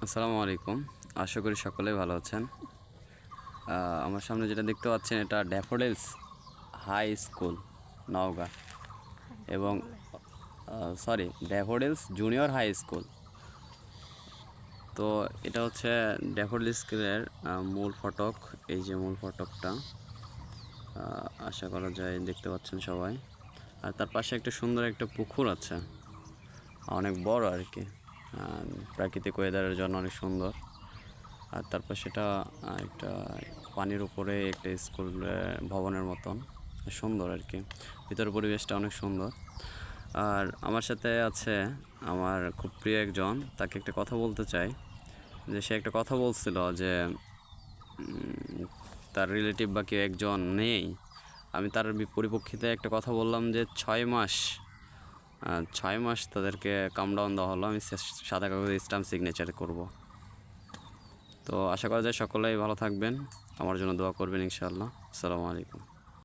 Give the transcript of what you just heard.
আসসালামু আলাইকুম। আশা করি সকলেই ভালো আছেন। আমার সামনে যেটা দেখতে পাচ্ছেন এটা ড্যাফোডিলস হাই স্কুল নওগাঁ এবং ড্যাফোডিলস জুনিয়র হাই স্কুল। তো এটা হচ্ছে ড্যাফোডিলস স্কুলের মূল ফটক। এই যে মূল ফটকটা আশা করা যায় দেখতে পাচ্ছেন সবাই। আর তার পাশে একটা সুন্দর একটা পুকুর আছে, অনেক বড় আর কি। প্রাকৃতিক ওয়েদারের জন্য অনেক সুন্দর। আর তারপর সেটা একটা পানির উপরে একটা স্কুল ভবনের মতন সুন্দর আর কি। ভিতরের পরিবেশটা অনেক সুন্দর। আর আমার সাথে আছে আমার খুব প্রিয় একজন, তাকে একটা কথা বলতে চাই। যে সে একটা কথা বলছিল যে তার রিলেটিভ বা কেউ একজন নেই। আমি তার পরিপ্রেক্ষিতে একটা কথা বললাম যে 6 মাস তাদেরকে কাম ডাউন দেওয়া হলো। আমি সাদা কাগজে স্ট্যাম্প সিগনেচার করব। তো আশা করা যায় সকলেই ভালো থাকবেন, আমার জন্য দোয়া করবেন ইনশাআল্লাহ। আসসালামু আলাইকুম।